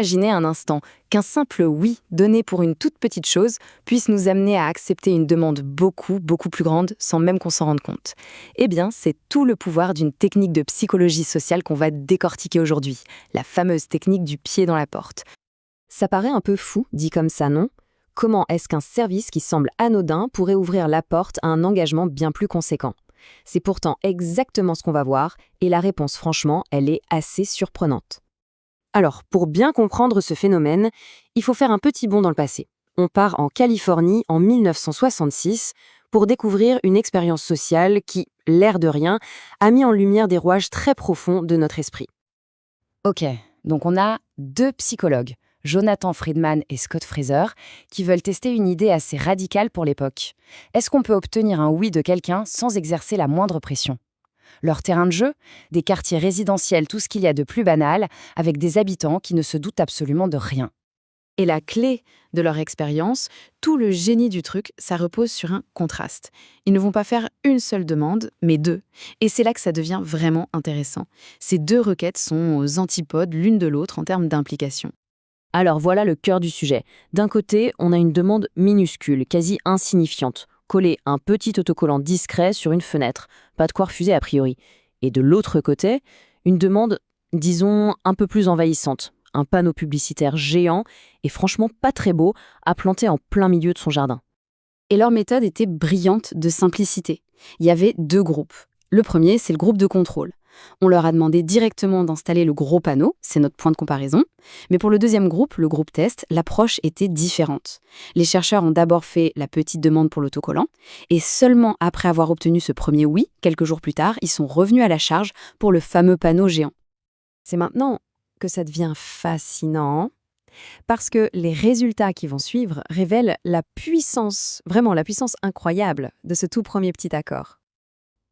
imaginer un instant qu'un simple oui donné pour une toute petite chose puisse nous amener à accepter une demande beaucoup plus grande sans même qu'on s'en rende compte? Eh bien, c'est tout le pouvoir d'une technique de psychologie sociale qu'on va décortiquer aujourd'hui, la fameuse technique du pied dans la porte. Ça paraît un peu fou, dit comme ça, non? Comment est-ce qu'un service qui semble anodin pourrait ouvrir la porte à un engagement bien plus conséquent? C'est pourtant exactement ce qu'on va voir, et la réponse, franchement, elle est assez surprenante. Alors, pour bien comprendre ce phénomène, il faut faire un petit bond dans le passé. On part en Californie en 1966 pour découvrir une expérience sociale qui, l'air de rien, a mis en lumière des rouages très profonds de notre esprit. Ok, donc on a deux psychologues, Jonathan Friedman et Scott Fraser, qui veulent tester une idée assez radicale pour l'époque. Est-ce qu'on peut obtenir un oui de quelqu'un sans exercer la moindre pression? Leur terrain de jeu? Des quartiers résidentiels, tout ce qu'il y a de plus banal, avec des habitants qui ne se doutent absolument de rien. Et la clé de leur expérience, tout le génie du truc, ça repose sur un contraste. Ils ne vont pas faire une seule demande, mais deux. Et c'est là que ça devient vraiment intéressant. Ces deux requêtes sont aux antipodes l'une de l'autre en termes d'implication. Alors voilà le cœur du sujet. D'un côté, on a une demande minuscule, quasi insignifiante, coller un petit autocollant discret sur une fenêtre, pas de quoi refuser a priori. Et de l'autre côté, une demande, disons, un peu plus envahissante, un panneau publicitaire géant et franchement pas très beau à planter en plein milieu de son jardin. Et leur méthode était brillante de simplicité. Il y avait deux groupes. Le premier, c'est le groupe de contrôle. On leur a demandé directement d'installer le gros panneau, c'est notre point de comparaison. Mais pour le deuxième groupe, le groupe test, l'approche était différente. Les chercheurs ont d'abord fait la petite demande pour l'autocollant, et seulement après avoir obtenu ce premier oui, quelques jours plus tard, ils sont revenus à la charge pour le fameux panneau géant. C'est maintenant que ça devient fascinant, parce que les résultats qui vont suivre révèlent la puissance, vraiment la puissance incroyable de ce tout premier petit accord.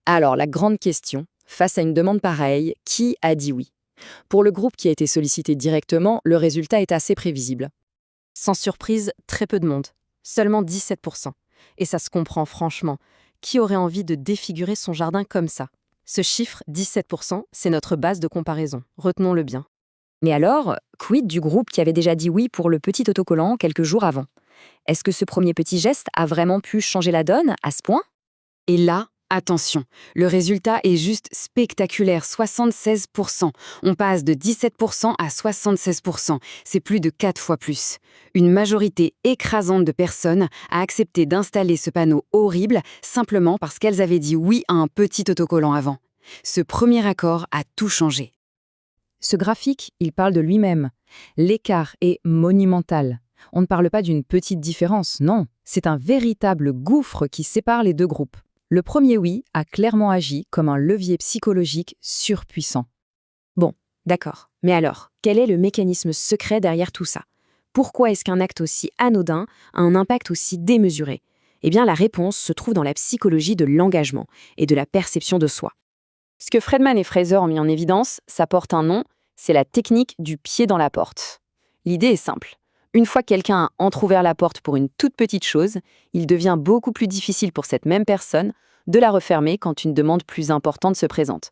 Alors, la grande question, face à une demande pareille, qui a dit oui? Pour le groupe qui a été sollicité directement, le résultat est assez prévisible. Sans surprise, très peu de monde, seulement 17%. Et ça se comprend franchement. Qui aurait envie de défigurer son jardin comme ça? Ce chiffre, 17%, c'est notre base de comparaison. Retenons-le bien. Mais alors, quid du groupe qui avait déjà dit oui pour le petit autocollant quelques jours avant? Est-ce que ce premier petit geste a vraiment pu changer la donne à ce point? Et là, attention, le résultat est juste spectaculaire, 76%. On passe de 17% à 76%. C'est plus de 4 fois plus. Une majorité écrasante de personnes a accepté d'installer ce panneau horrible simplement parce qu'elles avaient dit oui à un petit autocollant avant. Ce premier accord a tout changé. Ce graphique, il parle de lui-même. L'écart est monumental. On ne parle pas d'une petite différence, non. C'est un véritable gouffre qui sépare les deux groupes. Le premier oui a clairement agi comme un levier psychologique surpuissant. Bon, d'accord. Mais alors, quel est le mécanisme secret derrière tout ça? Pourquoi est-ce qu'un acte aussi anodin a un impact aussi démesuré? Eh bien, la réponse se trouve dans la psychologie de l'engagement et de la perception de soi. Ce que Friedman et Fraser ont mis en évidence, ça porte un nom, c'est la technique du pied dans la porte. L'idée est simple. Une fois que quelqu'un a entrouvert la porte pour une toute petite chose, il devient beaucoup plus difficile pour cette même personne de la refermer quand une demande plus importante se présente.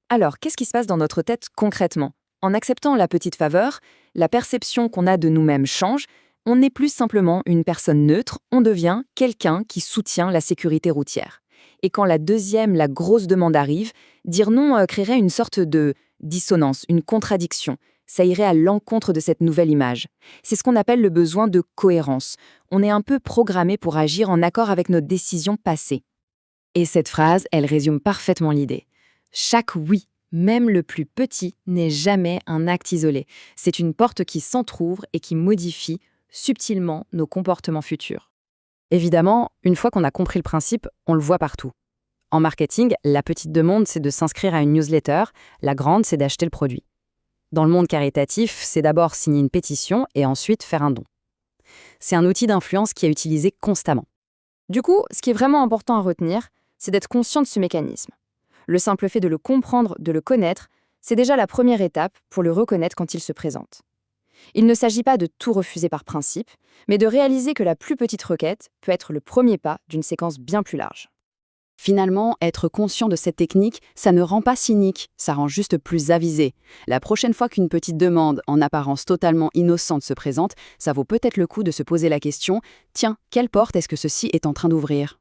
Alors, qu'est-ce qui se passe dans notre tête concrètement? En acceptant la petite faveur, la perception qu'on a de nous-mêmes change, on n'est plus simplement une personne neutre, on devient quelqu'un qui soutient la sécurité routière. Et quand la grosse demande arrive, dire non créerait une sorte de dissonance, une contradiction. Ça irait à l'encontre de cette nouvelle image. C'est ce qu'on appelle le besoin de cohérence. On est un peu programmé pour agir en accord avec nos décisions passées. Et cette phrase, elle résume parfaitement l'idée. Chaque oui, même le plus petit, n'est jamais un acte isolé. C'est une porte qui s'entrouvre et qui modifie subtilement nos comportements futurs. Évidemment, une fois qu'on a compris le principe, on le voit partout. En marketing, la petite demande, c'est de s'inscrire à une newsletter, la grande, c'est d'acheter le produit. Dans le monde caritatif, c'est d'abord signer une pétition et ensuite faire un don. C'est un outil d'influence qui est utilisé constamment. Du coup, ce qui est vraiment important à retenir, c'est d'être conscient de ce mécanisme. Le simple fait de le comprendre, de le connaître, c'est déjà la première étape pour le reconnaître quand il se présente. Il ne s'agit pas de tout refuser par principe, mais de réaliser que la plus petite requête peut être le premier pas d'une séquence bien plus large. Finalement, être conscient de cette technique, ça ne rend pas cynique, ça rend juste plus avisé. La prochaine fois qu'une petite demande, en apparence totalement innocente, se présente, ça vaut peut-être le coup de se poser la question « Tiens, quelle porte est-ce que ceci est en train d'ouvrir ?»